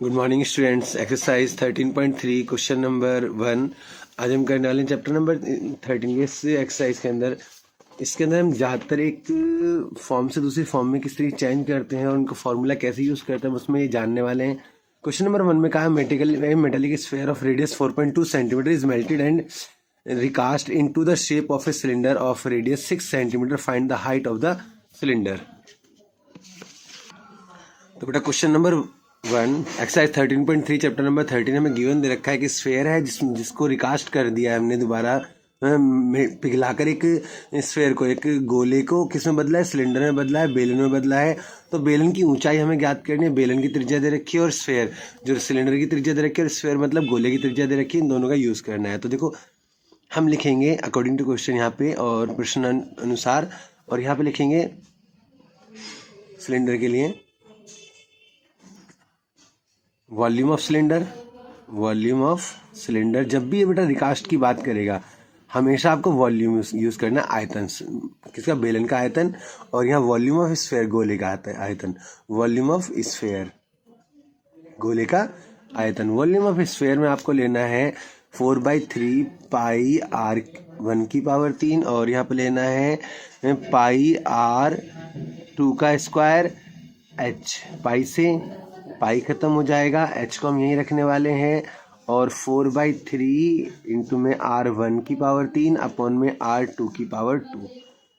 Good morning students. Exercise 13.3 question number 1 आज हम करने वाले हैं चैप्टर नंबर 13 के इस एक्सरसाइज के अंदर। इसके अंदर हम ज़्यादातर एक फॉर्म से दूसरी फॉर्म में किस तरीके चेंज करते हैं और उनको फार्मूला कैसे यूज़ करते हैं उसमें ये जानने वाले हैं। क्वेश्चन नंबर 1 में कहा metallic sphere of radius 4.2 centimetre is melted and recast into the shape of a cylinder of radius 6 centimetre, find the height of the cylinder. तो बेटा question number 1 exercise 13.3 chapter number 13 हमें given दे रखा है कि sphere है जिसको recast कर दिया है हमने दोबारा पिघलाकर एक स्फेयर को, एक गोले को किसमें बदला है, सिलेंडर में बदला है, बेलन में बदला है। तो बेलन की ऊंचाई हमें ज्ञात करनी है, बेलन की त्रिज्या दे रखी है और स्फेयर जो सिलेंडर की त्रिज्या दे रखी है और स्फेयर मतलब गोले की त्रिज्या दे रखी है, इन दोनों का यूज़ करना है। तो देखो हम लिखेंगे अकॉर्डिंग टू क्वेश्चन यहाँ पे और प्रश्न अनुसार, और यहाँ पे लिखेंगे सिलेंडर के लिए volume of cylinder. Volume of cylinder, जब भी ये बेटा रिकास्ट की बात करेगा हमेशा आपको वॉल्यूम यूज करना, आयतन किसका, बेलन का आयतन, और यहाँ वॉल्यूम ऑफ स्फेयर गोले का आयतन। वॉल्यूम ऑफ स्फेयर गोले का आयतन। वॉल्यूम ऑफ स्फेयर में आपको लेना है 4/3 पाई आर 1 की पावर 3 और यहाँ पे लेना है पाई आर 2 का स्क्वायर एच। पाई से पाई खत्म हो जाएगा, एच को हम यहीं रखने वाले हैं, और 4/3 इंटू में R1 की पावर 3 अपॉन में R2 की पावर 2।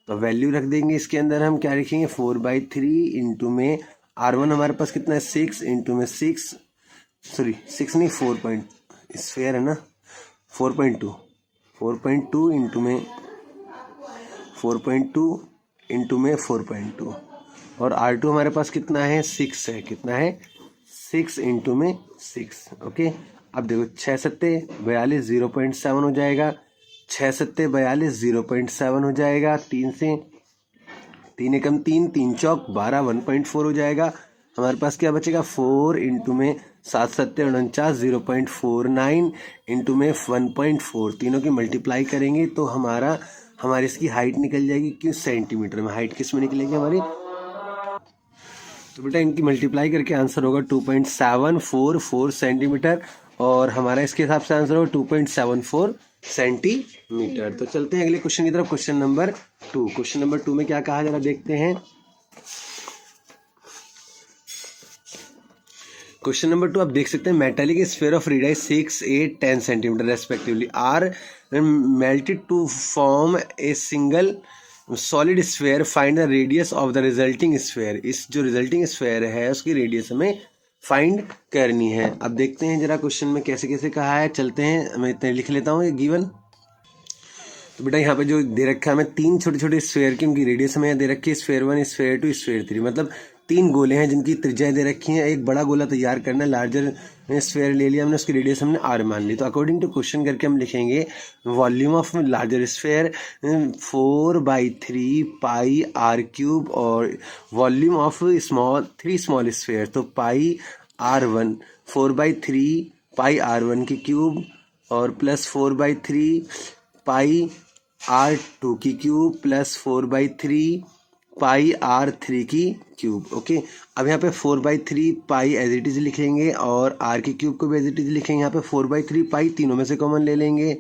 तो वैल्यू रख देंगे इसके अंदर, हम क्या लिखेंगे 4/3 इंटू में R1 हमारे पास कितना है 6 इंटू में 6 नहीं 4 स्फेयर है ना 4.2 इंटू में 4.2 इंटू में 4.2, और R2 हमारे पास कितना है 6 है, कितना है 6 इंटू में 6। ओके, अब देखो 6 सत्ते 42 0.7 हो जाएगा, 6 सत्ते 42 0.7 हो जाएगा, 3 से 3 एकम 3 3 चौक 12 1.4 हो जाएगा। हमारे पास क्या बचेगा 4 इंटू में 7 सत्ते 49 0.49 इंटू में 1.4, तीनों की मल्टीप्लाई करेंगे तो हमारी इसकी हाइट निकल जाएगी, क्यों सेंटीमीटर में हाइट किस में निकलेगी हमारी। तो बेटा इनकी मल्टीप्लाई करके आंसर होगा 2.744 सेंटीमीटर, और हमारा इसके हिसाब से आंसर होगा 2.74 सेंटीमीटर। तो चलते हैं अगले क्वेश्चन की तरफ, क्वेश्चन नंबर 2। क्वेश्चन नंबर 2 में क्या कहा जरा देखते हैं। क्वेश्चन नंबर 2 आप देख सकते हैं metallic sphere of radius 6, 8, 10 centimetre respectively are melted to form a single solid sphere, find the radius of the resulting sphere. इस जो रिजल्टिंग स्फेयर है उसकी रेडियस हमें फाइंड करनी है। अब देखते हैं जरा क्वेश्चन में कैसे कैसे कहा है, चलते हैं मैं इतने लिख लेता हूँ ये गिवन। तो बेटा यहाँ पे जो दे रखा है हमें 3 छोटे छोटे स्फेयर की उनकी रेडियस हमें दे रखी है, स्फेयर 1 स्फेयर 2 स्फेयर 3, मतलब 3 गोले हैं जिनकी त्रिज्याएं दे रखी हैं। एक बड़ा गोला तैयार करना है, लार्जर स्फेयर ले लिया हमने, उसकी रेडियस हमने आर मान ली। तो अकॉर्डिंग टू क्वेश्चन करके हम लिखेंगे volume of larger sphere 4/3 pi r cube, और वॉल्यूम ऑफ 3 स्मॉल स्फेयर तो पाई R1 4/3 पाई R1 की क्यूब और प्लस 4/3 पाई R2 की क्यूब प्लस 4/3 पाई R3 की क्यूब। ओके, अब यहाँ पे 4/3 पाई एज इट इज लिखेंगे और R की क्यूब को भी एज इट इज लिखेंगे। यहाँ पे 4/3 पाई तीनों में से कॉमन ले लेंगे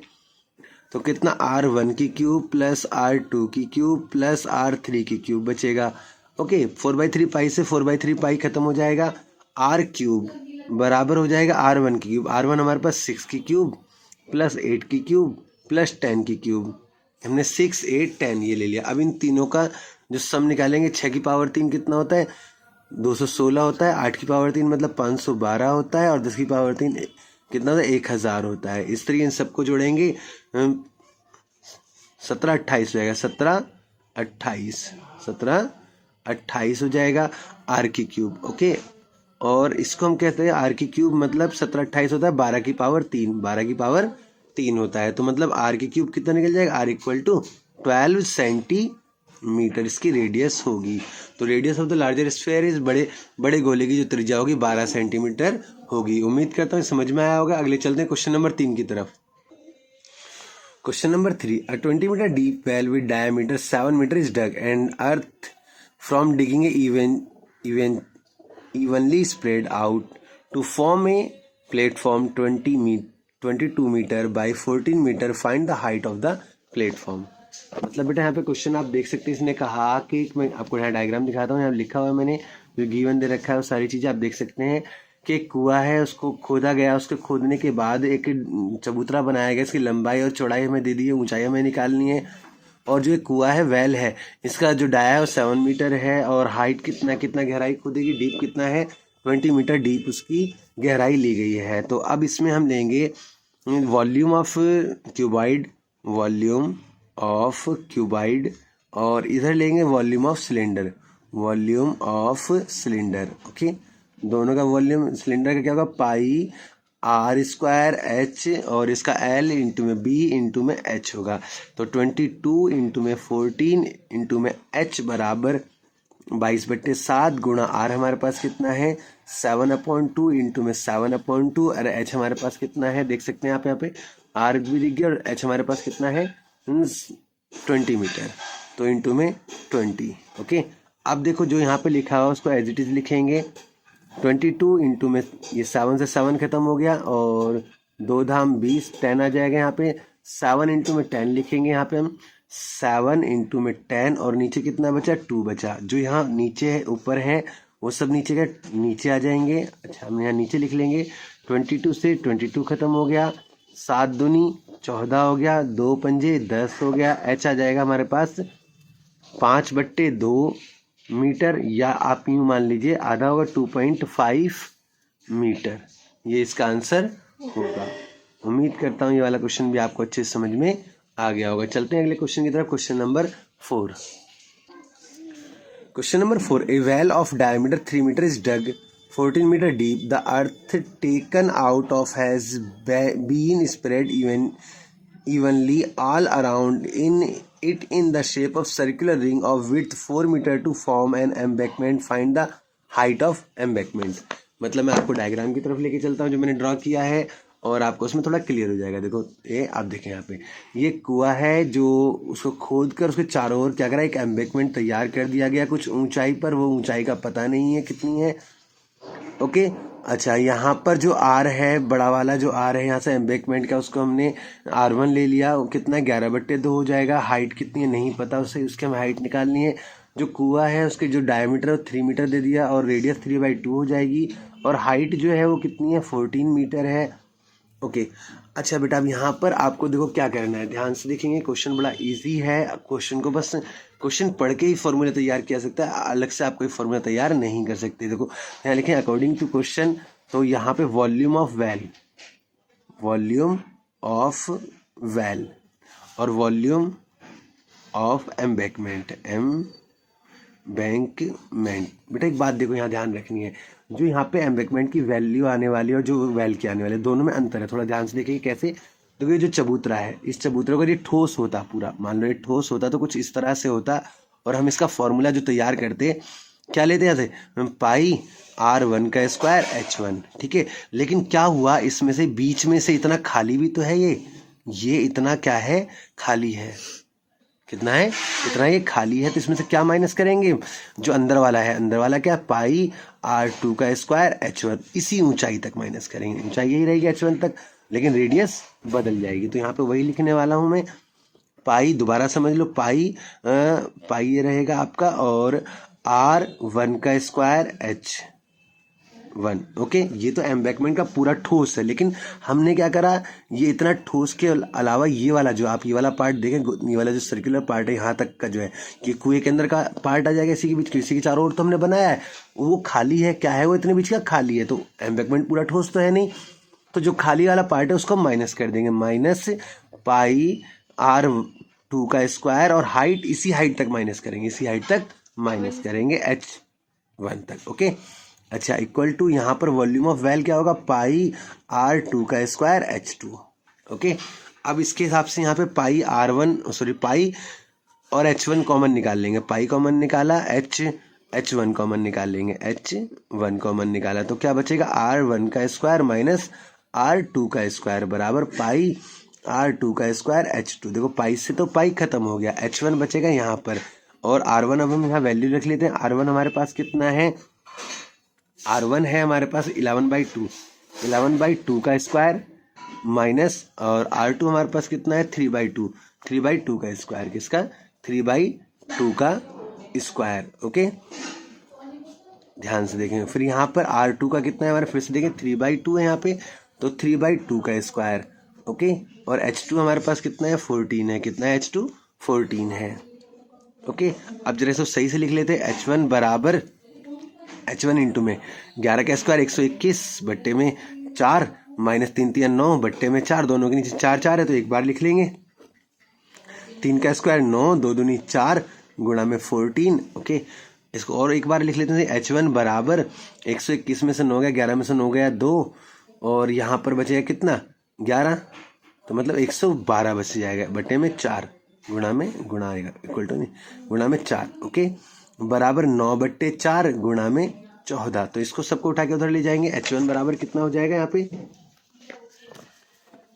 तो कितना R1 की क्यूब प्लस R2 की क्यूब प्लस R3 की क्यूब बचेगा। ओके, 4/3 पाई से 4/3 पाई खत्म हो जाएगा, R क्यूब बराबर हो जाएगा R1 की क्यूब। R1 हमारे पास 6 की क्यूब प्लस 8 की क्यूब प्लस 10 की क्यूब, हमने 6 8 10 ये ले लिया। अब इन तीनों का जो सम निकालेंगे, 6 की पावर 3 कितना होता है 216 होता है, 8 की पावर 3 मतलब 512 होता है, और 10 की पावर 3 कितना होता है 1000 होता है। इस तरीके इन सबको जोड़ेंगे 17 28 हो जाएगा, 17 28 हो जाएगा R की क्यूब। ओके, और इसको हम कहते हैं R की क्यूब मतलब 17 28 होता है 12 की पावर 3 होता है, तो मतलब R की क्यूब कितना निकल जाएगा, R इक्वल टू 12 सेंटीमीटर इसकी रेडियस होगी। तो radius of the larger sphere is बड़े गोले की जो त्रिज्या होगी 12 सेंटीमीटर होगी। उम्मीद करता हूँ समझ में आया होगा। अगले चलते हैं क्वेश्चन नंबर 3 की तरफ। Question number 3, a 20 meter deep well with diameter 7 meter is dug and earth from digging a evenly spread out to form a platform 22 metre by 14 metre, find the height of the platform. मतलब बेटा यहाँ पे question आप देख सकते हैं, इसने कहा कि मैं आपको यहाँ डायग्राम दिखाता हूँ, यहाँ लिखा हुआ है मैंने, जो गिवन दे रखा है वो सारी चीज़ें आप देख सकते हैं कि एक कुआं है, उसको खोदा गया, उसके खोदने के बाद एक चबूतरा बनाया गया, इसकी लंबाई और चौड़ाई हमें दे दी है, ऊंचाई हमें निकालनी है, और जो एक कुआं है वेल है, इसका जो डाया है वो 7 मीटर है, और हाइट कितना कितना गहराई खोदेगी, डीप कितना है 20 मीटर डीप उसकी गहराई ली गई है। तो अब इसमें हम लेंगे volume of cuboid, volume of cuboid, और इधर लेंगे volume of cylinder, volume of cylinder. Okay, दोनों का वॉल्यूम सिलेंडर का क्या होगा, पाई आर स्क्वायर एच, और इसका एल इंटू में बी इंटू में एच होगा। तो 22 इंटू में 14 इंटू में एच बराबर 22/7 गुणा आर हमारे पास कितना है 7/2 इंटू में 7/2, और एच हमारे पास कितना है देख सकते हैं आप, यहाँ पे आर भी दिख गया, और एच हमारे पास कितना है 20 मीटर, तो इंटू में 20। ओके, अब देखो जो यहाँ पे लिखा हुआ उसको एज इट इज लिखेंगे, 22 इंटू में ये 7 से 7 खत्म हो गया, और 2 धाम 20, 10 आ जाएगा यहाँ पे, 7 इंटू में 10 लिखेंगे यहाँ पे हम, 7 इंटू में 10, और नीचे कितना बचा 2 बचा, जो यहाँ नीचे है ऊपर है वो सब नीचे का नीचे आ जाएंगे। अच्छा, हम यहाँ नीचे लिख लेंगे, 22 से 22 खत्म हो गया, 7 दूनी 14 हो गया, 2 पंजे 10 हो गया, एच आ जाएगा हमारे पास 5/2 मीटर, या आप यूँ मान लीजिए आधा होगा 2.5 मीटर, ये इसका आंसर होगा। उम्मीद करता हूँ ये वाला क्वेश्चन भी आपको अच्छे से समझ में आ गया होगा। चलते हैं अगले क्वेश्चन की तरफ, question number 4। Question number 4, a well of diameter 3 metre is dug 14 metre deep, the earth taken out of has been spread evenly all around in the shape of circular ring of width 4 meter to form an embankment, find the height of embankment। मतलब मैं आपको diagram की तरफ लेके चलता हूँ जो मैंने ड्रॉ किया है, और आपको उसमें थोड़ा क्लियर हो जाएगा। देखो ये आप देखें यहाँ पे ये कुआं है, जो उसको खोद कर उसके चारों ओर क्या करा, एक एम्बैंकमेंट तैयार कर दिया गया कुछ ऊंचाई पर, वो ऊंचाई का पता नहीं है कितनी है। ओके, अच्छा, यहाँ पर जो आर है, बड़ा वाला जो आर है यहाँ से एम्बैंकमेंट का, उसको हमने R1 ले लिया, वो कितना 11/2 हो जाएगा। हाइट कितनी है नहीं पता उससे, उसके हमें हाइट निकालनी है। जो कुआं है उसके जो डायमीटर है 3 मीटर दे दिया, और रेडियस 3/2 हो जाएगी, और हाइट जो है वो कितनी है 14 मीटर है। ओके, अच्छा बेटा, अब यहाँ पर आपको देखो क्या करना है, ध्यान से देखेंगे, क्वेश्चन बड़ा इजी है। क्वेश्चन को बस क्वेश्चन पढ़ के ही फॉर्मूला तैयार किया सकता है, अलग से आप कोई फॉर्मूला तैयार नहीं कर सकते। देखो यहाँ लिखें अकॉर्डिंग टू क्वेश्चन, तो यहाँ पे volume of well, volume of well, और वॉल्यूम ऑफ एम्बैंकमेंट, एम्बैंकमेंट। बेटा एक बात देखो यहाँ ध्यान रखनी है, जो यहाँ पे एम्बैंकमेंट की वैल्यू आने वाली है और जो वेल की आने वाली है, दोनों में अंतर है। थोड़ा ध्यान से देखिए कैसे। देखो ये जो चबूतरा है, इस चबूतरे को ये ठोस होता पूरा, मान लो ये ठोस होता तो कुछ इस तरह से होता, और हम इसका फॉर्मूला जो तैयार करते क्या लेते हैं, यहाँ से पाई R1 का स्क्वायर H1, ठीक है। लेकिन क्या हुआ, इसमें से बीच में से इतना खाली भी तो है, ये इतना क्या है, खाली है। कितना है, इतना ये खाली है, तो इसमें से क्या माइनस करेंगे, जो अंदर वाला है, अंदर वाला क्या, पाई R2 का स्क्वायर H1, इसी ऊंचाई तक माइनस करेंगे, ऊंचाई यही रहेगी H1 तक, लेकिन रेडियस बदल जाएगी। तो यहाँ पे वही लिखने वाला हूँ मैं, पाई, दोबारा समझ लो, पाई ये रहेगा आपका, और R1 का स्क्वायर H1। ओके, ये तो एम्बैंकमेंट का पूरा ठोस है, लेकिन हमने क्या करा, ये इतना ठोस के अलावा ये वाला जो आप ये वाला पार्ट देखें, ये वाला जो सर्कुलर पार्ट है यहाँ तक का जो है, ये कुएं के अंदर का पार्ट आ जाएगा, इसी के बीच, किसी के चारों ओर तो हमने बनाया है, वो खाली है, क्या है वो, इतने बीच का खाली है, तो एम्बैंकमेंट पूरा ठोस तो है नहीं, तो जो खाली वाला पार्ट है उसको माइनस कर देंगे, माइनस पाई R2 का स्क्वायर, और हाइट इसी हाइट तक माइनस करेंगे, इसी हाइट तक माइनस करेंगे H1 तक। ओके, अच्छा, इक्वल टू यहाँ पर वॉल्यूम ऑफ वेल क्या होगा, पाई R2 का स्क्वायर H2। ओके, अब इसके हिसाब से यहाँ पे पाई पाई और H1 कॉमन निकाल लेंगे, पाई कॉमन निकाला, H1 कॉमन निकाल लेंगे, H1 कॉमन निकाला, तो क्या बचेगा, R1 का स्क्वायर माइनस R2 का स्क्वायर बराबर पाई R2 का स्क्वायर H2। देखो पाई से तो पाई खत्म हो गया, H1 बचेगा यहाँ पर, और R1 अब हम यहाँ वैल्यू रख लेते हैं। R1 हमारे पास कितना है R1 है हमारे पास 11/2, 11/2 का स्क्वायर माइनस, और R2 हमारे पास कितना है 3/2, 3/2 का स्क्वायर, किसका 3/2 का स्क्वायर। ओके, ध्यान से देखें। फिर यहाँ पर R2 का कितना है हमारे, फिर से देखें 3/2 है यहाँ पे, तो 3/2 का स्क्वायर। ओके, और H2 हमारे पास कितना है 14 है, कितना है H2 14 है। ओके, अब जरा इसको सही से लिख लेते हैं। H1 बराबर H1 इंटू में 11 का स्क्वायर 121 बट्टे में 4 माइनस 3 3 9 बट्टे में 4, दोनों के नीचे 4 4 है तो एक बार लिख लेंगे। 3 का स्क्वायर 9, 2 दूनी 4 गुणा में 14। ओके, इसको और एक बार लिख लेते हैं। H1 बराबर 121 में से 9 गया, 11 में से 9 गया 2, और यहाँ पर बचेगा कितना 11, तो मतलब 112 बच जाएगा बटे में 4 गुणा आएगा इक्वल टू नहीं गुणा में 4। ओके, बराबर 9/4 गुणा में 14, तो इसको सबको उठा के उधर ले जाएंगे। H1 बराबर कितना हो जाएगा यहाँ पे,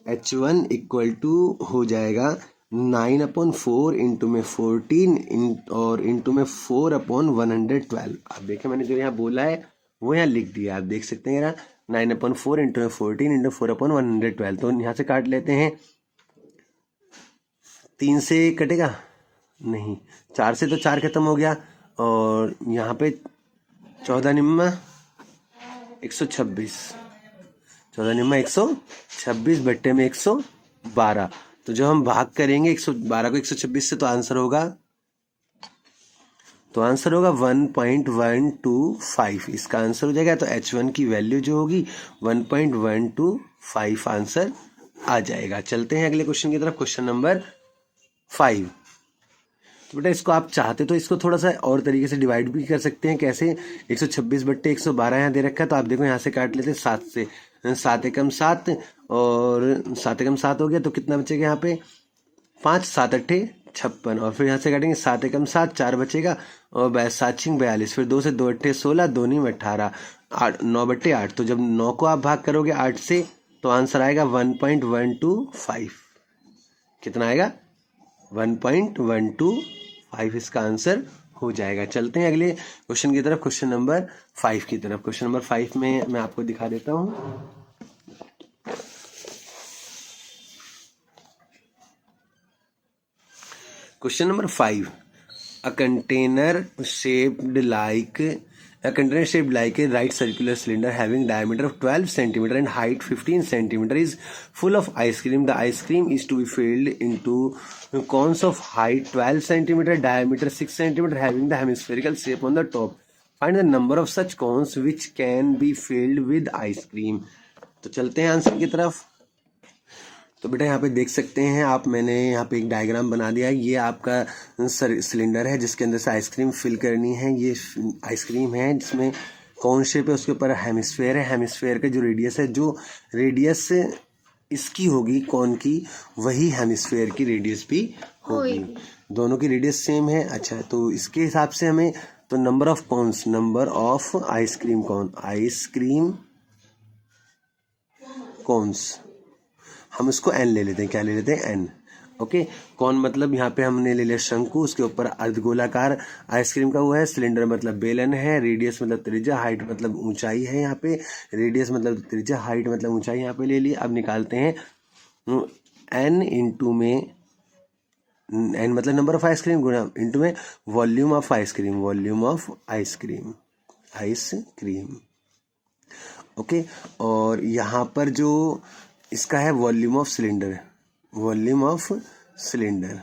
H1 इक्वल टू हो जाएगा 9/4 इंटू में 14 और इंटू में 4/112। आप देखें मैंने जो यहाँ बोला है वो यहाँ लिख दिया, आप देख सकते हैं। 9/4 इंटू में 14 इंटू 4/112, तो यहाँ से काट लेते हैं। 3 से कटेगा नहीं, 4 से तो 4 खत्म हो गया, और यहाँ पे 14 निम्मा 126, 14 निम्मा 126 बट्टे में 112, तो जब हम भाग करेंगे 112 को 126 से, तो आंसर होगा 1.125, इसका आंसर हो जाएगा। तो H1 की वैल्यू जो होगी 1.125 आंसर आ जाएगा। चलते हैं अगले क्वेश्चन की तरफ, क्वेश्चन नंबर 5। तो बेटा इसको आप चाहते तो इसको थोड़ा सा और तरीके से डिवाइड भी कर सकते हैं। कैसे, 126 बट्टे 112 यहाँ दे रखा है, तो आप देखो यहाँ से काट लेते हैं 7 से, 7 एकम 7 और 7 एकम 7 हो गया, तो कितना बचेगा यहाँ पे 5 7 8 56, और फिर यहाँ से काटेंगे 7 एकम 7, 4 बचेगा, और 7 6 42, फिर 2 से 2 8 16, 2 9 18, 9/8, तो जब 9 को आप भाग करोगे 8 से, तो आंसर आएगा 1.125। कितना आएगा 1.125, इसका आंसर हो जाएगा। चलते हैं अगले क्वेश्चन की तरफ, क्वेश्चन नंबर 5 की तरफ। क्वेश्चन नंबर 5 में मैं आपको दिखा देता हूँ। Question number 5, a container shaped like a right circular cylinder having diameter of 12 centimeter and height 15 centimeter is full of ice cream. The ice cream is to be filled into cones of height 12 centimeter, diameter 6 centimeter, having the hemispherical shape on the top. Find the number of such cones which can be filled with ice cream. तो चलते हैं answer की तरफ। तो बेटा यहाँ पे देख सकते हैं आप, मैंने यहाँ पे एक डायग्राम बना दिया है। ये आपका सिलेंडर है जिसके अंदर से आइसक्रीम फिल करनी है। ये आइसक्रीम है जिसमें कौन शेप है, उसके ऊपर हेमिस्फेयर है। हेमिस्फेयर का जो रेडियस है, जो रेडियस इसकी होगी कौन की, वही हेमिस्फेयर की रेडियस भी होगी। दोनों की रेडियस सेम है। अच्छा, तो इसके हिसाब से हमें, तो number of cons, number of ice cream कौन, आइसक्रीम कॉन्स, हम उसको n ले लेते हैं। क्या ले लेते हैं, n। ओके, कौन मतलब यहाँ पे हमने ले लिया शंकु, उसके ऊपर अर्धगोलाकार आइसक्रीम का हुआ है। सिलेंडर मतलब बेलन है, रेडियस मतलब त्रिज्या, हाइट मतलब ऊंचाई है। यहाँ पे रेडियस मतलब त्रिज्या, हाइट मतलब ऊंचाई यहाँ पे ले ली। अब निकालते हैं n इंटू में, n मतलब नंबर ऑफ आइसक्रीम गुणा इंटू में volume of ice cream, volume of ice cream, ice cream. Okay, और यहाँ पर जो इसका है volume of cylinder, volume of cylinder.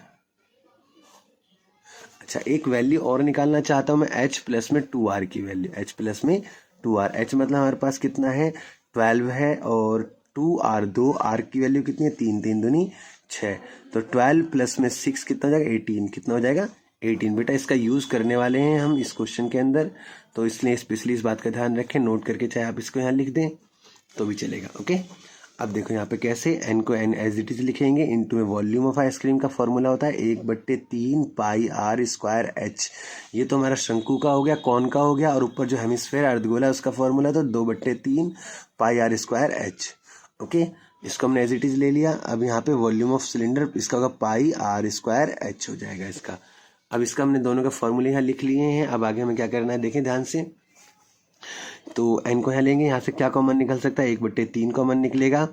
अच्छा, एक वैल्यू और निकालना चाहता हूँ मैं, H प्लस में 2R की वैल्यू, H प्लस में 2R। H मतलब हमारे पास कितना है 12 है, और 2R, 2R की वैल्यू कितनी है 3 3 दूनी 6, तो 12 प्लस में 6 कितना हो जाएगा 18, कितना हो जाएगा 18। बेटा इसका यूज़ करने वाले हैं हम इस क्वेश्चन के अंदर, तो इसलिए स्पेशली इस बात का ध्यान रखें, नोट करके चाहे आप इसको यहाँ लिख दें तो भी चलेगा। ओके, अब देखो यहाँ पे कैसे, n को n एज इट इज लिखेंगे, इनटू में वॉल्यूम ऑफ आइसक्रीम का फॉर्मूला होता है 1/3 पाई आर स्क्वायर h। ये तो हमारा शंकु का हो गया, कौन का हो गया, और ऊपर जो हेमिस्फेयर अर्धगोला है उसका फॉर्मूला तो 2/3 पाई आर स्क्वायर h। ओके, इसको हमने एज इट इज ले लिया। अब यहाँ पे वॉल्यूम ऑफ सिलेंडर, इसका होगा पाई आर स्क्वायर h हो जाएगा इसका। अब इसका हमने दोनों का फॉर्मूले यहाँ लिख लिए हैं। अब आगे हमें क्या करना है, देखें ध्यान से। तो एन को यहाँ लेंगे, यहाँ से क्या कॉमन निकल सकता है, 1/3 कॉमन निकलेगा,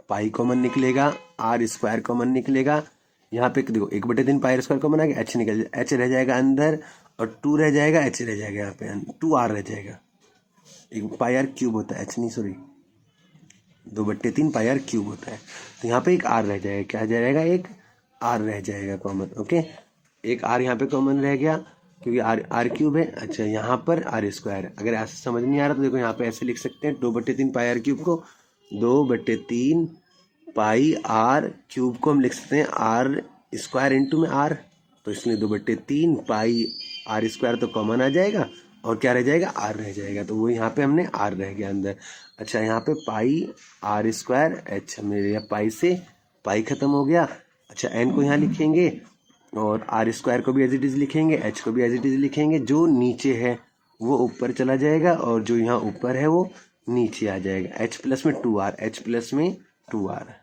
पाई कॉमन निकलेगा, आर स्क्वायर कॉमन निकलेगा। यहाँ पे देखो 1/3 पाई स्क्वायर कॉमन आ गया, एच निकल, एच रह जाएगा अंदर और 2 रह जाएगा, एच रह जाएगा यहाँ पे 2 आर रह जाएगा। एक पाई आर क्यूब होता है, एच नहीं सॉरी 2/3 पाई आर क्यूब होता है। तो यहाँ पे एक आर रह जाएगा, क्या जाएगा, एक आर रह जाएगा कॉमन। ओके, एक आर यहाँ पे कॉमन रह गया क्योंकि आर आर क्यूब है। अच्छा, यहाँ पर आर स्क्वायर, अगर ऐसे समझ नहीं आ रहा तो देखो यहाँ पे ऐसे लिख सकते हैं 2/3 पाई आर क्यूब को 2/3 पाई आर क्यूब को हम लिख सकते हैं आर स्क्वायर इंटू में आर, तो इसलिए 2/3 पाई आर स्क्वायर तो कॉमन आ जाएगा और क्या रह जाएगा, आर रह जाएगा। तो वो यहाँ पे हमने आर रह गया अंदर। अच्छा, यहाँ पे पाई आर स्क्वायर एच मेरे पाई से पाई खत्म हो गया। अच्छा, एन को यहाँ लिखेंगे और आर स्क्वायर को भी एज इट इज़ लिखेंगे, एच को भी एज इट इज़ लिखेंगे। जो नीचे है वो ऊपर चला जाएगा और जो यहाँ ऊपर है वो नीचे आ जाएगा। एच प्लस में 2 आर, एच प्लस में 2 आर,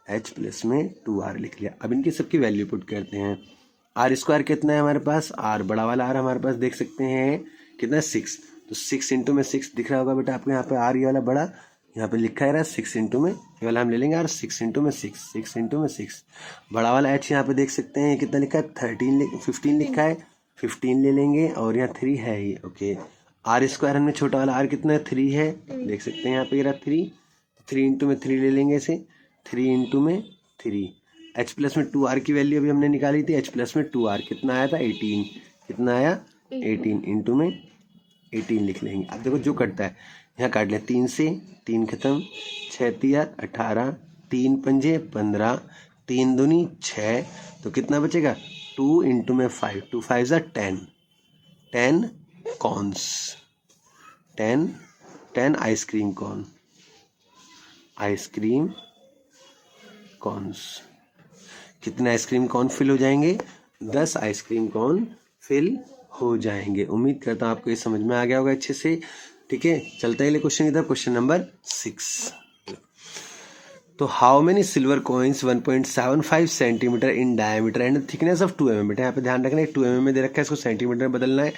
एच प्लस में 2 आर लिख लिया। अब इनकी सबकी वैल्यू पुट करते हैं। आर स्क्वायर कितना है हमारे पास, आर बड़ा वाला आर हमारे पास देख सकते हैं कितना है 6, तो 6 इंटू में 6 दिख रहा होगा बेटा आपको यहाँ पे, आर ये वाला बड़ा यहाँ पे लिखा है 6 इंटू में, ये वाला हम ले लेंगे आर 6 इंटू में 6, 6 इंटू में 6। बड़ा वाला एच यहाँ पे देख सकते हैं कितना लिखा है 15 लिखा है, 15 ले लेंगे और यहाँ 3 है ही। ओके, आर स्क्वायर हमने छोटा वाला आर कितना है 3 है, देख सकते हैं यहाँ पे 3 इंटू में 3 ले लेंगे इसे, 3 इंटू में 3। एच प्लस में 2 आर की वैल्यू अभी हमने निकाली थी, एच प्लस में 2 आर कितना आया था 18, कितना आया 18 इंटू में 18 लिख लेंगे। अब देखो जो कटता है यहाँ काट लिया, 3 से 3 खत्म, 6 तिया 18, 3 पंजे 15, 3 दूनी 6, तो कितना बचेगा 2 इंटू में 5, 2 5 ज़ा 10, 10 corns, 10 ice cream corn, ice cream corns. कितने आइसक्रीम कॉर्न फिल हो जाएंगे, 10 आइसक्रीम कॉर्न फिल हो जाएंगे। उम्मीद करता हूँ आपको ये समझ में आ गया होगा अच्छे से। ठीक है, चलते हैं क्वेश्चन की तरफ। क्वेश्चन नंबर 6, तो how many silver coins 1.75 centimetre in diameter and thickness of 2 mm, बेटा यहाँ पे ध्यान रखना है 2 mm में दे रखा है, इसको सेंटीमीटर में बदलना है।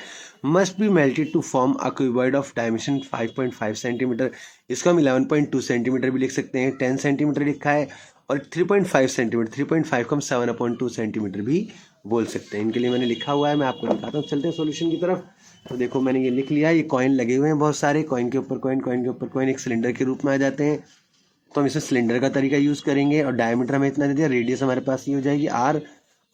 Must be melted to form a cuboid of dimension 5.5 centimetre, इसको हम 11.2 सेंटीमीटर भी लिख सकते हैं, 10 सेंटीमीटर लिखा है और 3.5 सेंटीमीटर, 3.5 को हम 7/2 सेंटीमीटर भी बोल सकते हैं। इनके लिए मैंने लिखा हुआ है, मैं आपको दिखाता हूँ। चलते हैं सोल्यूशन की तरफ। तो देखो मैंने ये लिख लिया, ये कॉइन लगे हुए हैं बहुत सारे, कॉइन के ऊपर कॉइन, कॉइन के ऊपर कॉइन, एक सिलेंडर के रूप में आ जाते हैं। तो हम इसमें सिलेंडर का तरीका यूज़ करेंगे और डायमीटर हमें इतना दे दिया, रेडियस हमारे पास ये हो जाएगी आर,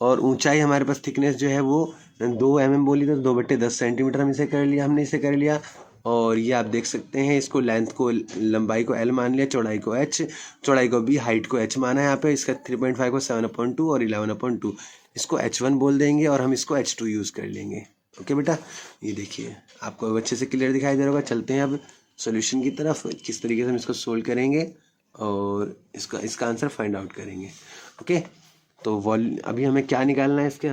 और ऊंचाई हमारे पास थिकनेस जो है वो 2 mm बोली, तो 2/10 सेंटीमीटर हम इसे कर लिया, हमने इसे कर लिया। और ये आप देख सकते हैं, इसको लेंथ को, लंबाई को L मान लिया, चौड़ाई को H, चौड़ाई को B, हाइट को H माना है यहाँ पे। इसका 3.5 को 7/2 और 11/2, इसको H1 बोल देंगे और हम इसको H2 यूज़ कर लेंगे। ओके बेटा, ये देखिए आपको अच्छे से क्लियर दिखाई दे रहा होगा। चलते हैं अब सोल्यूशन की तरफ, किस तरीके से हम इसको सोल्व करेंगे और इसका आंसर फाइंड आउट करेंगे। ओके, तो अभी हमें क्या निकालना है, इसके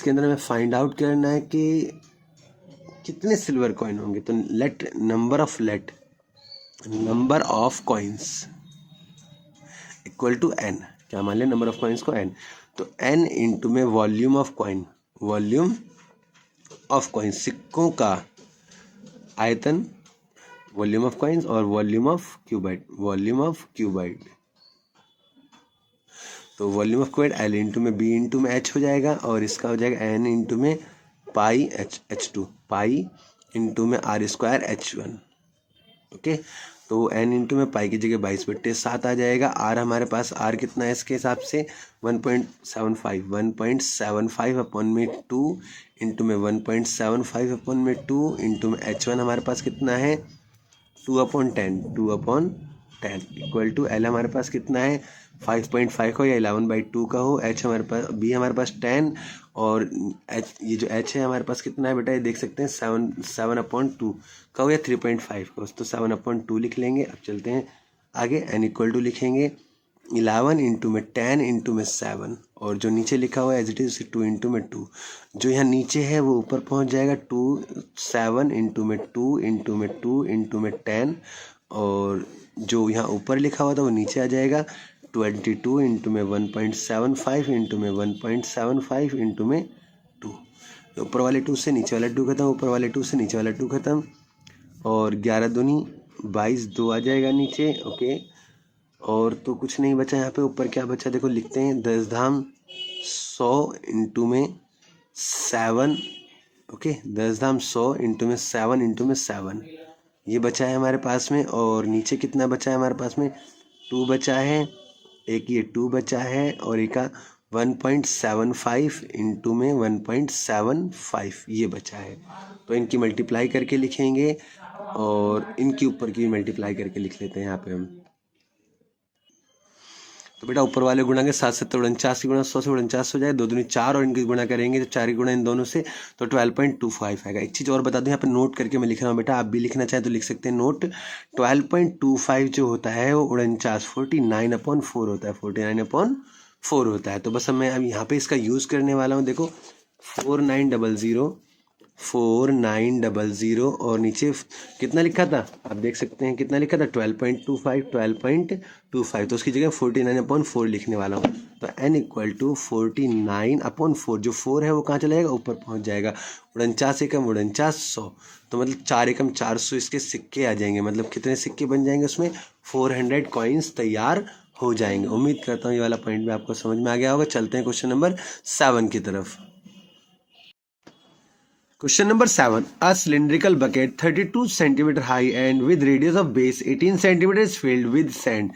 अंदर हमें फाइंड आउट करना है कि कितने सिल्वर कॉइन होंगे। तो number of coins equal to n, क्या मान लिया नंबर ऑफ कॉइन्स को n, तो n इंटू में volume of coin, volume of coin सिक्कों का आयतन, वॉल्यूम ऑफ कॉइन्स और volume of cuboid, volume of cuboid. तो volume of cuboid L into में B इंटू में H हो जाएगा और इसका हो जाएगा N इंटू में पाई H2, पाई इंटू में R स्क्वायर H1। ओके, तो N इंटू में पाई की जगह 22/7 आ जाएगा। R हमारे पास R कितना है इसके हिसाब से 1.75 अपॉन में 2 इंटू में 1.75 अपॉन में 2 इंटू में H1 हमारे पास कितना है 2/10 इक्वल टू L हमारे पास कितना है 5.5 हो या 11/2 का हो, H हमारे पास, B हमारे पास 10 और H, ये जो H है हमारे पास कितना है बेटा, ये देख सकते हैं 7/2 का हो या 3.5 का हो, तो 7/2 लिख लेंगे। अब चलते हैं आगे, N इक्वल टू लिखेंगे 11 इंटू में 10 इंटू में 7 और जो नीचे लिखा हुआ है एज इट इज 2 इंटू में 2, जो यहाँ नीचे है वो ऊपर पहुँच जाएगा 7 इंटू में 2 इंटू में 2 इंटू में 10 और जो यहाँ ऊपर लिखा हुआ था वो नीचे आ जाएगा 22 इंटू में 1.75 इंटू में 1.75 इंटू में 2। ऊपर वाले 2 से नीचे वाला 2 खत्म, ऊपर वाले 2 से नीचे वाला 2 खत्म, और 11 दूनी 22, 2 आ जाएगा नीचे। ओके, और तो कुछ नहीं बचा यहाँ पे। ऊपर क्या बचा देखो, लिखते हैं 10 धाम 100 इंटू में 7। ओके, 10 धाम 100 इंटू में 7 इंटू में 7 ये बचा है हमारे पास में। और नीचे कितना बचा है हमारे पास में, 2 बचा है, एक ये 2 बचा है, और एक का 1.75 इंटू में 1.75 ये बचा है। तो इनकी मल्टीप्लाई करके लिखेंगे, और इनके ऊपर की मल्टीप्लाई करके लिख लेते हैं यहाँ पे हम। तो बेटा ऊपर वाले गुणा के 7 7 49 की गुणा 100 से 49 हो जाए, 2 दूनी 4, और इनकी गुणा करेंगे तो 4 की गुणा इन दोनों से, तो 12.25 आएगा। एक चीज़ और बता दूं, यहाँ पे नोट करके मैं लिख रहा हूँ बेटा, आप भी लिखना चाहें तो लिख सकते हैं नोट। 12.25 जो होता है वो 49/4 होता है, 49/4 होता है। तो बस मैं अब यहाँ पे इसका यूज़ करने वाला हूँ। देखो 4900 और नीचे कितना लिखा था आप देख सकते हैं, कितना लिखा था 12.25 तो उसकी जगह 49/4 लिखने वाला हूँ। तो n इक्वल टू 49/4, जो 4 है वो कहाँ चला जाएगा, ऊपर पहुँच जाएगा। 49 एकम 4900, तो मतलब 4 एकम 400 इसके सिक्के आ जाएंगे। मतलब कितने सिक्के बन जाएंगे उसमें, 400 कॉइन्स तैयार हो जाएंगे। उम्मीद करता हूँ ये वाला पॉइंट भी आपको समझ में आ गया होगा। चलते हैं क्वेश्चन नंबर 7 की तरफ। Question number 7. A cylindrical bucket 32 centimeter high and with radius of base 18 centimeter is filled with sand.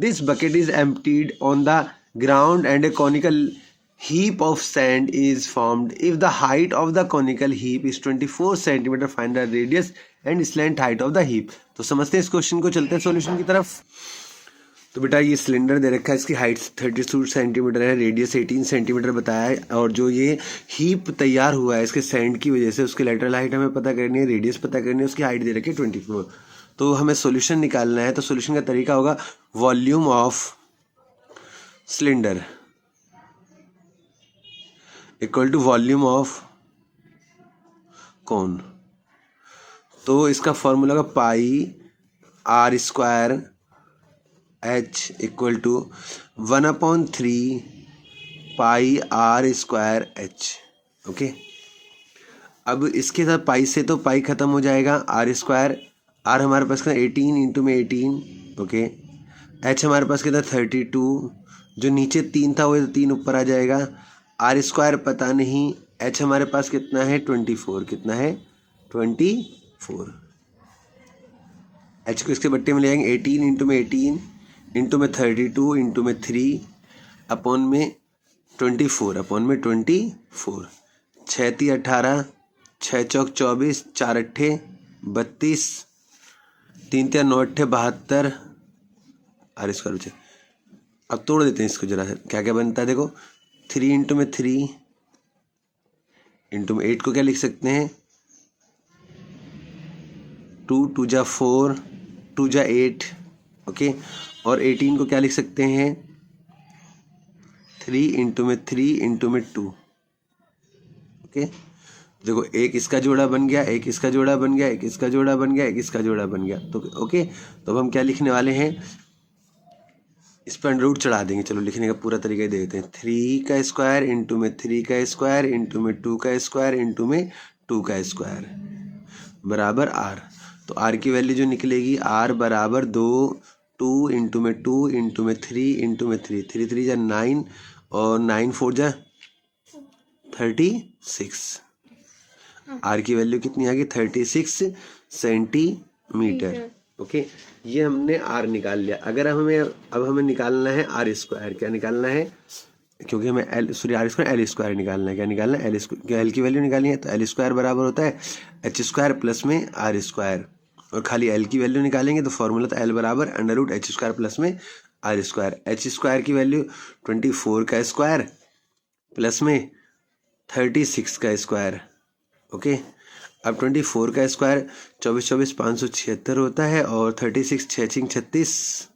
This bucket is emptied on the ground and a conical heap of sand is formed. If the height of the conical heap is 24 centimeter, find the radius and slant height of the heap. तो समझते हैं इस question को, चलते हैं solution की तरफ। तो बेटा ये सिलेंडर दे रखा है, इसकी हाइट 32 सेंटीमीटर है, रेडियस 18 सेंटीमीटर बताया है, और जो ये हीप तैयार हुआ है इसके सैंड की वजह से, उसकी लेटरल हाइट हमें पता करनी है, रेडियस पता करनी है, उसकी हाइट दे रखी है 24। तो हमें सॉल्यूशन निकालना है। तो सॉल्यूशन का तरीका होगा volume of cylinder equal to volume of cone. तो इसका फॉर्मूला होगा pi r² H equal to 1/3 pi r² H। Okay, अब इसके साथ पाई से तो पाई खत्म हो जाएगा, r², r हमारे पास कितना 18 इंटू में 18। ओके, h हमारे पास कितना 32, जो नीचे 3 था वो 3 ऊपर आ जाएगा, r² पता नहीं, h हमारे पास कितना है 24, कितना है 24। h को इसके बट्टे में ले आएंगे, 18 इंटू में 18 इंटू में 32 इंटू में 3 अपॉन में 24 अपॉन में 24। 6 × 18, 6 × 24, 4 × 32, 3 × 9 = 72 r² बचे। अब तोड़ देते हैं इसको जरा, क्या क्या बनता है देखो। 3 इंटू में 3 इंटू में 8 को क्या लिख सकते हैं 2 2 जा 4 2 जा 8। ओके, और 18 को क्या लिख सकते हैं 3 इंटू में 3 इंटू में 2। ओके, देखो एक इसका जोड़ा बन गया, एक इसका जोड़ा बन गया, एक इसका जोड़ा बन गया, एक इसका जोड़ा बन गया। तो ओके, तो अब हम क्या लिखने वाले हैं, इस पर अंडर रूट चढ़ा देंगे। चलो लिखने का पूरा तरीका दे देते हैं। 3 का स्क्वायर इंटू में 3 का स्क्वायर इंटू में 2 का स्क्वायर इंटू में 2 का स्क्वायर बराबर r। तो r की वैल्यू जो निकलेगी r बराबर 2 इंटू में 2 इंटू में 3 इंटू में 3, 3 3 जा 9 और 9 4 जा 36। r की वैल्यू कितनी आ गई 36 सेंटीमीटर। ओके, ये हमने r निकाल लिया। अगर अब हमें निकालना है r²। क्या निकालना है, क्योंकि हमें l² निकालना है। क्या निकालना है l की वैल्यू निकालनी है। तो l² बराबर होता है h² प्लस में r², और खाली l की वैल्यू निकालेंगे तो फॉर्मूला था l बराबर √h² प्लस में r²। h² की वैल्यू 24 का स्क्वायर प्लस में 36 का स्क्वायर। ओके, अब 24 का स्क्वायर 24 24 576 होता है, और 36 6 6 36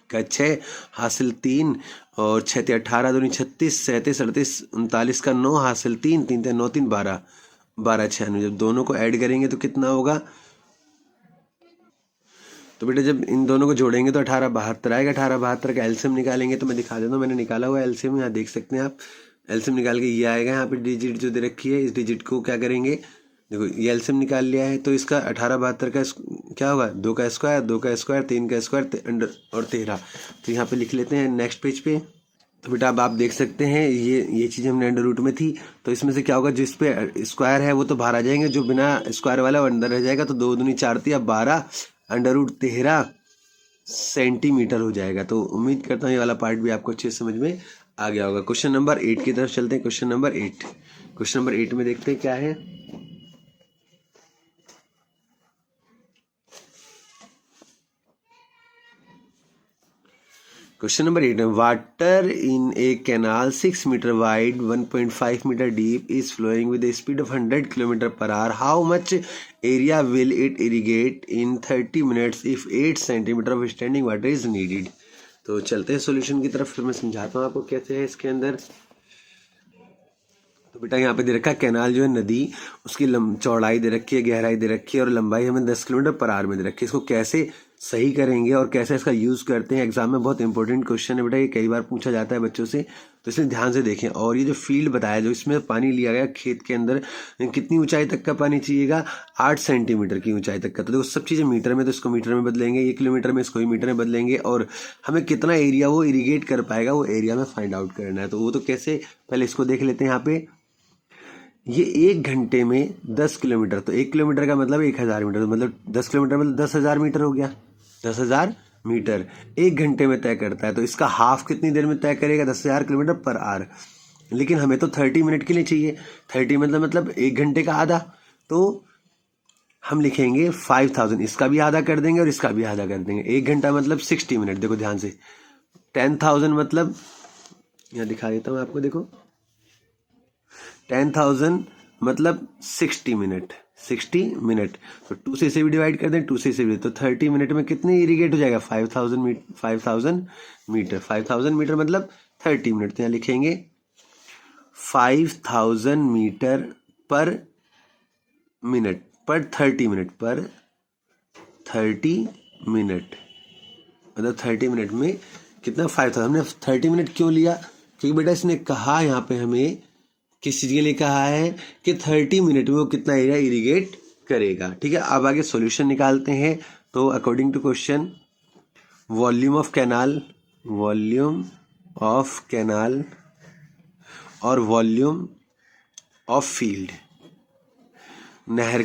का 6 हासिल 3, और 6 × 18 2 36 37 38 39 का 9 हासिल 3 3 9 3 12 12 96। जब दोनों को ऐड करेंगे तो कितना होगा, तो बेटा जब इन दोनों को जोड़ेंगे तो 18 72 आएगा। 18 72 का एलसीएम निकालेंगे। तो मैं दिखा देता हूँ, मैंने निकाला हुआ एलसीएम, यहाँ देख सकते हैं आप। एलसीएम निकाल के ये आएगा। यहाँ पे डिजिट जो दे रखी है, इस डिजिट को क्या करेंगे, देखो ये एलसीएम निकाल लिया है, तो इसका 1872 का क्या होगा, 2 का स्क्वायर, 2 का स्क्वायर, 3 का स्क्वायर अंडर और 13। तो यहाँ पे लिख लेते हैं नेक्स्ट पेज पे। तो बेटा अब आप देख सकते हैं ये चीज़ हमने अंडर रूट में थी, तो इसमें से क्या होगा, जिस पे स्क्वायर है वो तो बाहर आ जाएंगे, जो बिना स्क्वायर वाला वो अंदर रह जाएगा। तो 2 दूनी 4 थी, अब 12 अंडर रूट 13 सेंटीमीटर हो जाएगा। तो उम्मीद करता हूँ ये वाला पार्ट भी आपको अच्छे से समझ में आ गया होगा। क्वेश्चन नंबर 8 की तरफ चलते हैं। क्वेश्चन नंबर 8 में देखते हैं क्या है। क्वेश्चन नंबर 8 है, water in a canal 6 metre wide 1.5 metre deep is flowing with speed of 100 kilometre per hour. How much area will it irrigate in 30 minutes if 8 centimetre of standing water is needed. तो चलते हैं solution की तरफ, फिर मैं समझाता हूँ आपको कैसे है इसके अंदर। तो बेटा यहाँ पे दे रखा है कैनाल जो है नदी, उसकी चौड़ाई दे रखी है, गहराई दे रखी है और लंबाई हमें 10 किलोमीटर पर आवर में दे रखी है। इसको कैसे सही करेंगे और कैसे इसका यूज़ करते हैं, एग्जाम में बहुत इंपॉर्टेंट क्वेश्चन है बेटा, ये कई बार पूछा जाता है बच्चों से, तो इसलिए ध्यान से देखें। और ये जो फील्ड बताया, जो इसमें पानी लिया गया खेत के अंदर, कितनी ऊंचाई तक का पानी चाहिएगा, 8 सेंटीमीटर की ऊंचाई तक का। तो देखो सब चीज़ें मीटर में, तो इसको मीटर में बदलेंगे, ये किलोमीटर में, इसको ही मीटर में बदलेंगे, और हमें कितना एरिया वो इरीगेट कर पाएगा वो एरिया में फाइंड आउट करना है। तो वो तो कैसे, पहले इसको देख लेते हैं। यहाँ पे ये 1 घंटे में 10 किलोमीटर, तो 1 किलोमीटर का मतलब 1000 मीटर, तो मतलब 10 किलोमीटर मतलब 10,000 मीटर हो गया। 10,000 मीटर 1 घंटे में तय करता है, तो इसका हाफ कितनी देर में तय करेगा, 10,000 किलोमीटर पर आवर। लेकिन हमें तो 30 मिनट के लिए चाहिए, 30 मतलब 1 घंटे का आधा, तो हम लिखेंगे 5000, इसका भी आधा कर देंगे और इसका भी आधा कर देंगे। 1 घंटा मतलब 60 मिनट, देखो ध्यान से। 10,000 मतलब, यहाँ दिखा देता हूँ आपको, देखो 10,000 मतलब 60 मिनट, 60 मिनट। तो 2 से इसे भी डिवाइड कर दें, 2 से इसे भी, तो 30 मिनट में कितने इरीगेट हो जाएगा, 5,000 मीटर। 5,000 मीटर मतलब 30 मिनट। तो यहाँ लिखेंगे 5,000 मीटर पर मिनट पर 30 मिनट, पर 30 मिनट मतलब 30 मिनट में कितना, 5,000। हमने 30 मिनट क्यों लिया, क्योंकि बेटा इसने कहा यहाँ पे हमें किस चीज़ के लिए कहा है कि 30 मिनट में वो कितना एरिया इरीगेट करेगा। ठीक है, अब आगे सॉल्यूशन निकालते हैं। तो according to question, volume of canal और वॉल्यूम ऑफ फील्ड, नहर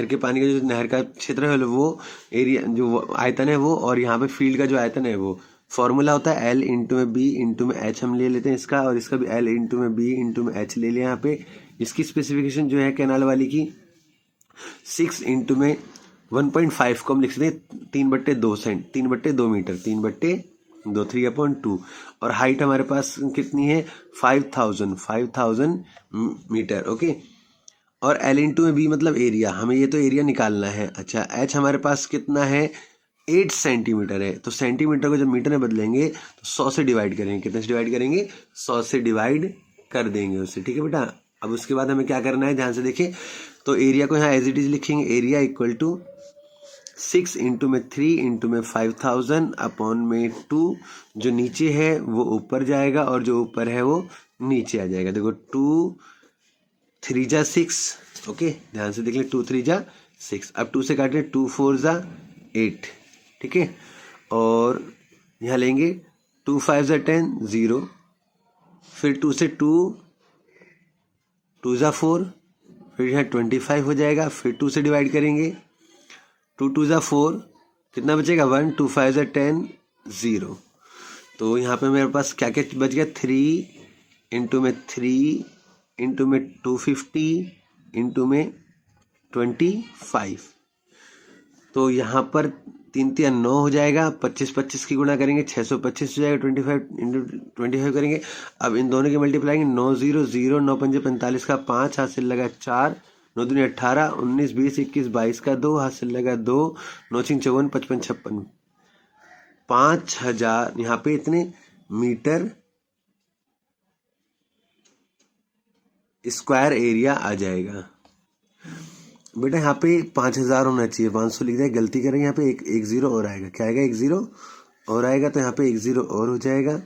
के पानी का जो नहर का क्षेत्र है वो एरिया, जो आयतन है वो, और यहाँ पे फील्ड का जो आयतन है वो, फॉर्मूला होता है L इंटू में B इंटू में H। हम ले लेते हैं इसका, और इसका भी L इंटू में B इंटू में H ले लिया। यहाँ पे इसकी स्पेसिफिकेशन जो है कैनाल वाली की 6 इंटू में 1.5 को हम लिख सकते हैं 3/2 मीटर, 3/2, 3/2। और हाइट हमारे पास कितनी है, 5,000 मीटर। ओके, और L इंटू में B मतलब एरिया, हमें ये तो एरिया निकालना है। अच्छा, H हमारे पास कितना है, 8 सेंटीमीटर है। तो सेंटीमीटर को जब मीटर में बदलेंगे तो 100 से डिवाइड करेंगे, कितने से डिवाइड करेंगे, 100 से डिवाइड कर देंगे उससे। ठीक है बेटा, अब उसके बाद हमें क्या करना है, ध्यान से देखिए। तो एरिया को यहाँ एज इट इज लिखेंगे, एरिया इक्वल टू 6 इंटू में 3 इंटू में 5,000 अपॉन में 2, जो नीचे है वो ऊपर जाएगा और जो ऊपर है वो नीचे आ जाएगा। देखो 2 3 जा 6, ओके ध्यान से देख लें, 2 3 जा 6। अब 2 से काटें, 2 4 जा 8, ठीक है। और यहाँ लेंगे 2 5 जा 10, 0। फिर 2 से 2 जा 4, फिर यहाँ 25 हो जाएगा। फिर 2 से डिवाइड करेंगे, 2 2 जा 4, कितना बचेगा 1, 2 5 जा 10, 0। तो यहाँ पे मेरे पास क्या क्या बच गया, 3 इंटू में 3 इंटू में 250 इंटू में 25। तो यहाँ पर 3 3 9 हो जाएगा, 25 25 की गुणा करेंगे 625 हो जाएगा, 25 इंटू 25 करेंगे। अब इन दोनों के मल्टीप्लाई 9 0 0, 9 5 45 का 5, हाथ से लगा 4, 9 दूनी 18, 19 20 21 22 का 2, हाथ से लगा 2, 9 6 54 55 56, 5,000 यहाँ पे इतने मीटर स्क्वायर एरिया आ जाएगा। बेटा यहाँ पे 5,000 होना चाहिए, 500 लिख जाए, गलती करेंगे यहाँ पे एक 0 और आएगा। क्या आएगा, 1 0 और आएगा, तो यहाँ पे 1 0 और हो जाएगा।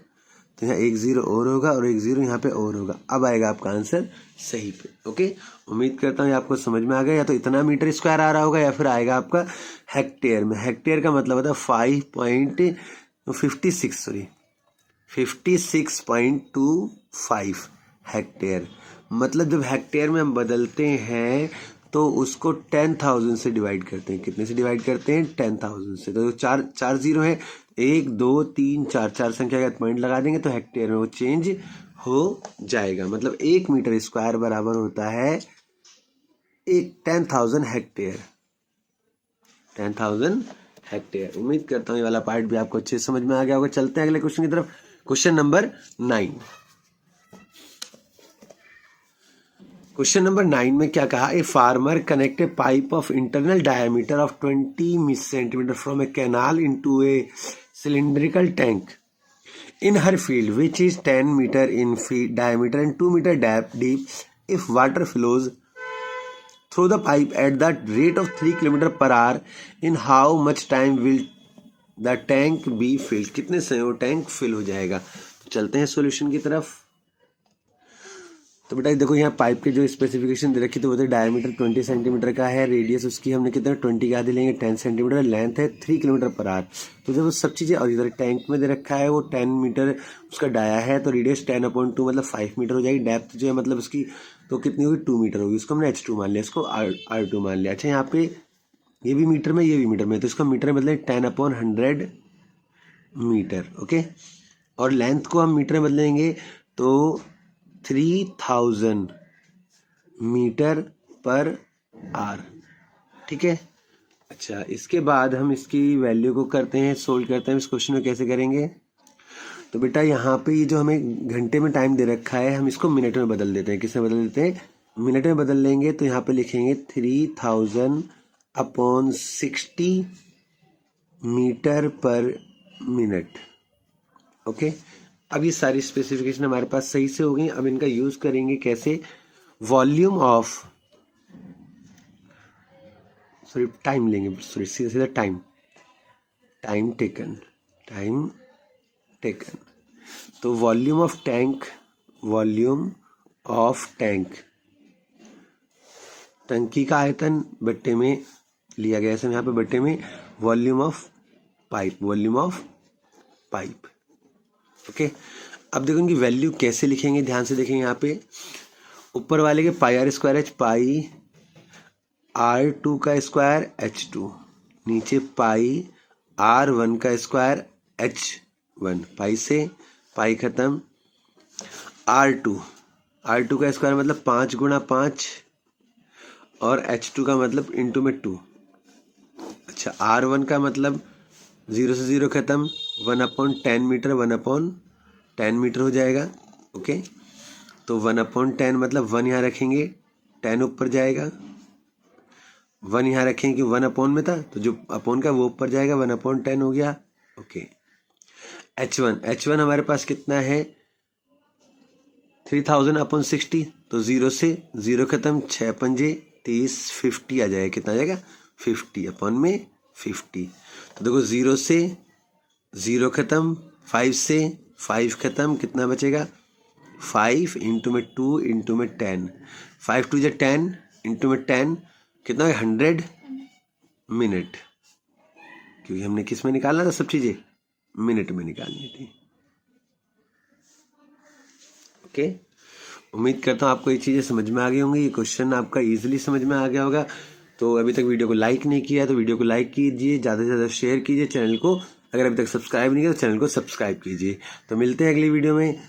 तो यहाँ एक जीरो और होगा और एक जीरो यहाँ पे और होगा। अब आएगा आपका आंसर सही पे। ओके, उम्मीद करता हूँ आपको समझ में आ गया। या तो इतना मीटर स्क्वायर आ रहा होगा या फिर आएगा आपका हेक्टेयर में। हेक्टेयर का मतलब होता है 56.25 हेक्टेयर। मतलब जब हेक्टेयर में हम बदलते हैं तो उसको 10,000 से डिवाइड करते हैं। कितने से डिवाइड करते हैं? 10,000 से। तो चार चार जीरो है, 1 2 3 4, चार संख्या का पॉइंट लगा देंगे तो हेक्टेयर में वो चेंज हो जाएगा। मतलब 1 मीटर स्क्वायर बराबर होता है 10,000 हेक्टेयर। 10,000 हेक्टेयर। उम्मीद करता हूँ ये वाला पार्ट भी आपको अच्छे से समझ में आ गया होगा। चलते हैं अगले क्वेश्चन की तरफ। Question number 9। क्वेश्चन नंबर 9 में क्या कहा? A farmer connect A pipe of internal diameter of 20 centimetre from A canal into A cylindrical tank in her field which is 10 meter in diameter and 2 meter deep. If water flows through the pipe at the rate of 3 km per hour, in how much time will the tank be filled? कितने समय वो tank fill हो जाएगा? तो चलते हैं solution की तरफ। तो बेटा देखो यहाँ पाइप के जो स्पेसिफिकेशन दे रखी तो वो डायमीटर 20 सेंटीमीटर का है, रेडियस उसकी हमने कितना 20 के आधे लेंगे 10 सेंटीमीटर, लेंथ है 3 किलोमीटर पर आवर। तो जब वो सब चीज़ें, और इधर टैंक में दे रखा है वो 10 मीटर उसका डाया है, तो रेडियस 10/2 मतलब 5 मीटर हो जाएगी। डेप्थ जो है मतलब उसकी तो कितनी होगी 2 मीटर होगी। उसको हमने H2 मान लिया, इसको R2 मान लिया। अच्छा यहाँ पे ये भी मीटर में ये भी मीटर में, तो इसका मीटर में बदले 10/100 मीटर। ओके, और लेंथ को हम मीटर में बदलेंगे तो 3000 मीटर पर आवर। ठीक है। अच्छा, इसके बाद हम इसकी वैल्यू को करते हैं, सोल्व करते हैं। इस क्वेश्चन को कैसे करेंगे? तो बेटा यहाँ पे ये जो हमें घंटे में टाइम दे रखा है हम इसको मिनट में बदल देते हैं। किसमें बदल देते हैं? मिनट में बदल लेंगे। तो यहाँ पे लिखेंगे 3000/60 मीटर पर मिनट। ओके, अब ये सारी स्पेसिफिकेशन हमारे पास सही से हो गई। अब इनका यूज करेंगे कैसे? वॉल्यूम ऑफ, सॉरी टाइम लेंगे, सॉरी सीधा टाइम टेकन। तो वॉल्यूम ऑफ टैंक, टंकी का आयतन बट्टे में लिया गया है यहाँ पे, बट्टे में वॉल्यूम ऑफ पाइप। ओके, अब देखो इनकी वैल्यू कैसे लिखेंगे, ध्यान से देखेंगे। यहाँ पे ऊपर वाले के पाई R स्क्वायर H, पाई R2 का स्क्वायर H2, नीचे पाई R1 का स्क्वायर H1। पाई से पाई खत्म, R2 का स्क्वायर मतलब 5 गुणा 5 और H2 का मतलब इंटू में 2। अच्छा, R1 का मतलब 0 से 0 खत्म, 1/10 मीटर, 1/10 मीटर हो जाएगा। ओके, तो 1/10 मतलब 1 यहाँ रखेंगे, 10 ऊपर जाएगा, 1 यहाँ रखेंगे कि 1 में था तो जो अपॉन का वो ऊपर जाएगा, 1/10 हो गया। ओके, H1 हमारे पास कितना है? 3000/60, तो 0 से 0 खत्म, 6 पंजे 30, 50 आ जाएगा। कितना आ जाएगा? 50 अपॉन में 50। तो देखो 0 से 0 खत्म, 5 से 5 खत्म, कितना बचेगा? 5 इंटू में 2 इंटू में 10, 5 2 जा 10 इंटू में 10 कितना? 100 मिनट, क्योंकि हमने किस में निकालना था? सब चीजें मिनट में निकालनी थी। ओके, उम्मीद करता हूँ आपको ये चीज़ें समझ में आ गई होंगी। ये क्वेश्चन आपका इजीली समझ में आ गया होगा। तो अभी तक वीडियो को लाइक नहीं किया तो वीडियो को लाइक कीजिए, ज़्यादा से ज़्यादा शेयर कीजिए। चैनल को अगर अभी तक सब्सक्राइब नहीं किया तो चैनल को सब्सक्राइब कीजिए। तो मिलते हैं अगली वीडियो में,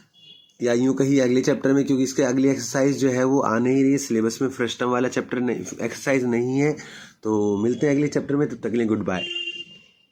या यूँ कहीं अगले चैप्टर में, क्योंकि इसके अगली एक्सरसाइज जो है वो आ नहीं रही है। सिलेबस में फर्स्ट टर्म वाला चैप्टर एक्सरसाइज नहीं है। तो मिलते हैं अगले चैप्टर में, तब तक के लिए गुड बाय।